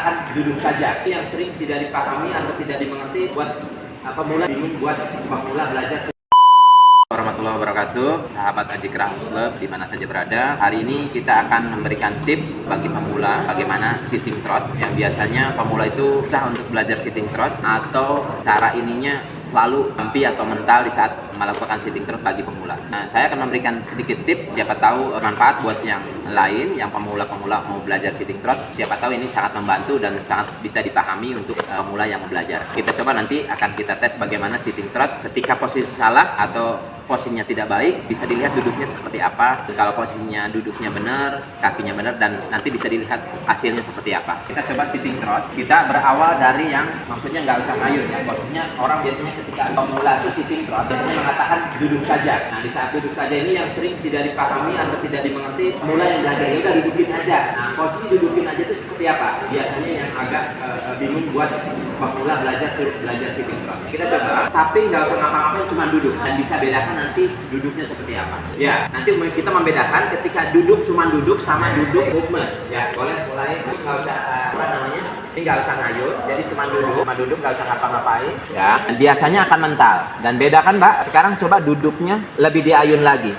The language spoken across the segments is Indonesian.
mengatakan duduk saja. Itu yang sering tidak dipahami atau tidak dimengerti buat pemula, bingung buat pemula belajar. Warahmatullahi wabarakatuh, sahabat Ajikrah Muslim di mana saja berada. Hari ini kita akan memberikan tips bagi pemula bagaimana sitting trot. Yang biasanya pemula itu susah untuk belajar sitting trot, atau cara ininya selalu bumpy atau mental di saat melakukan sitting trot bagi pemula. Nah, saya akan memberikan sedikit tips, siapa tahu manfaat buat yang lain, yang pemula-pemula mau belajar sitting trot. Siapa tahu ini sangat membantu dan sangat bisa dipahami untuk pemula yang mau belajar. Kita coba nanti akan kita tes bagaimana sitting trot ketika posisi salah atau posisinya tidak baik, bisa dilihat duduknya seperti apa. Kalau posisinya duduknya benar, kakinya benar, dan nanti bisa dilihat hasilnya seperti apa. Kita coba sitting trot. Kita berawal dari yang maksudnya nggak usah ngayun ya. Posisinya orang biasanya ketika pemula itu sitting trot biasanya mengatakan duduk saja. Nah, di saat duduk saja ini yang sering tidak dipahami atau tidak dimengerti pemula yang belajar ini udah dudukin aja. Nah, posisi dudukin aja itu seperti apa? Biasanya yang agak bingung buat pemula belajar sitting trot. Kita coba, tapi nggak usah ngapa-ngapain, cuma duduk, dan bisa bedakan nanti duduknya seperti apa. Ya, nanti kita membedakan ketika duduk cuma duduk sama duduk movement. Ya, boleh mulai, nggak usah apa namanya, ini nggak usah ngayun, jadi cuma duduk nggak usah ngapa-ngapain. Ya, biasanya akan mental. Dan bedakan Mbak, sekarang coba duduknya lebih diayun lagi,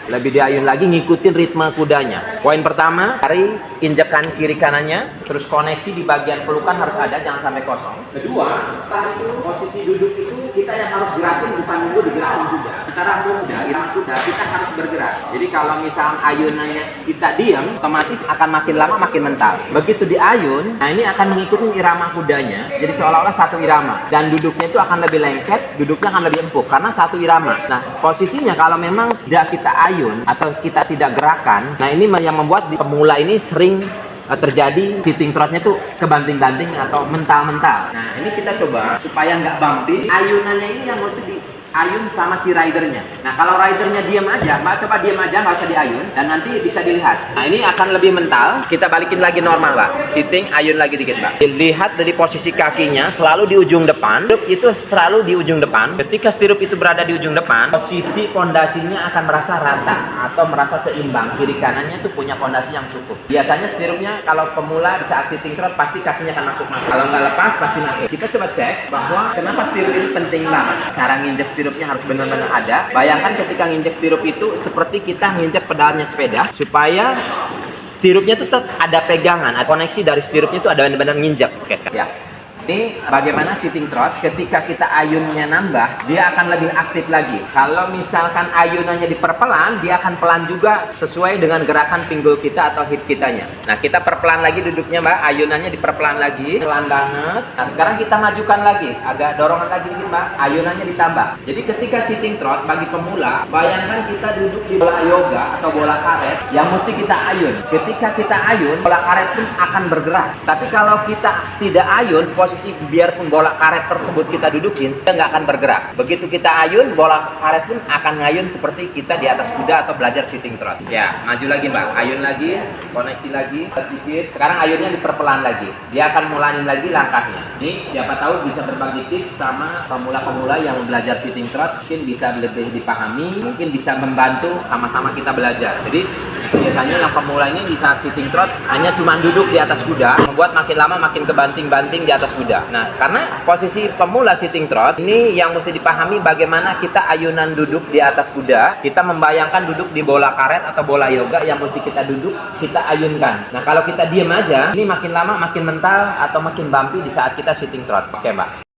ngikutin ritme kudanya. Poin pertama, cari injekan kiri kanannya, terus koneksi di bagian pelukan harus ada, jangan sampai kosong. Kedua, setelah itu posisi duduk itu kita yang harus gerakin, bukan nunggu digerakin juga. Secara mudah, irama kuda kita harus bergerak. Jadi kalau misalnya ayunannya kita diam, otomatis akan makin lama makin mental. Begitu diayun, nah ini akan mengikuti irama kudanya. Jadi seolah-olah satu irama. Dan duduknya itu akan lebih lengket, duduknya akan lebih empuk karena satu irama. Nah, posisinya kalau memang tidak kita ayun atau kita tidak gerakan, nah ini yang membuat pemula ini sering terjadi sitting trotnya tuh kebanting-banting atau mental-mental. Nah, ini kita coba supaya nggak bumpy. Ayunannya ini yang mesti diayun sama si ridernya. Nah, kalau ridernya diam aja, Mbak coba diam aja, nggak usah diayun, dan nanti bisa dilihat. Nah, ini akan lebih mental. Kita balikin lagi normal, Mbak. Sitting, ayun lagi dikit, Mbak. Dilihat dari posisi kakinya selalu di ujung depan. Stirrup itu selalu di ujung depan. Ketika stirrup itu berada di ujung depan, posisi pondasinya akan merasa rata atau merasa seimbang. Kiri kanannya tuh punya pondasi yang cukup. Biasanya stirrupnya kalau pemula di saat sitting trot pasti kakinya akan masuk. Kalau nggak lepas pasti masuk. Kita coba cek bahwa kenapa stirrup ini penting banget. Cara nginjek stirrupnya harus benar-benar ada. Bayangkan ketika nginjek stirrup itu seperti kita nginjek pedalnya sepeda, supaya stirrupnya tetap ada pegangan, ada koneksi dari stirrupnya itu ada benar-benar nginjek. Oke, ya. Ini bagaimana sitting trot ketika kita ayunnya nambah, dia akan lebih aktif lagi. Kalau misalkan ayunannya diperpelan, dia akan pelan juga sesuai dengan gerakan pinggul kita atau hip kitanya. Nah, kita perpelan lagi duduknya, Mbak. Ayunannya diperpelan lagi, pelan banget. Nah, sekarang kita majukan lagi, agak dorongan lagi dikit, Mbak. Ayunannya ditambah. Jadi ketika sitting trot bagi pemula, bayangkan kita duduk di bola yoga atau bola karet yang mesti kita ayun. Ketika kita ayun, bola karet pun akan bergerak. Tapi kalau kita tidak ayun, biarpun bola karet tersebut kita dudukin, kita nggak akan bergerak. Begitu kita ayun, bola karet pun akan ngayun seperti kita di atas kuda atau belajar sitting trot. Ya, maju lagi, Mbak. Ayun lagi, koneksi lagi, sedikit. Sekarang ayunnya diperpelan lagi. Dia akan mulangin lagi langkahnya. Ini siapa tahu bisa berbagi tips sama pemula-pemula yang belajar sitting trot, mungkin bisa lebih dipahami, mungkin bisa membantu sama-sama kita belajar. Jadi biasanya yang pemula ini di saat sitting trot hanya cuma duduk di atas kuda, membuat makin lama makin kebanting-banting di atas kuda. Nah, karena posisi pemula sitting trot ini yang mesti dipahami bagaimana kita ayunan duduk di atas kuda. Kita membayangkan duduk di bola karet atau bola yoga yang mesti kita duduk, kita ayunkan. Nah, kalau kita diam aja, ini makin lama makin mental atau makin bumpy di saat kita sitting trot. Oke, Mbak.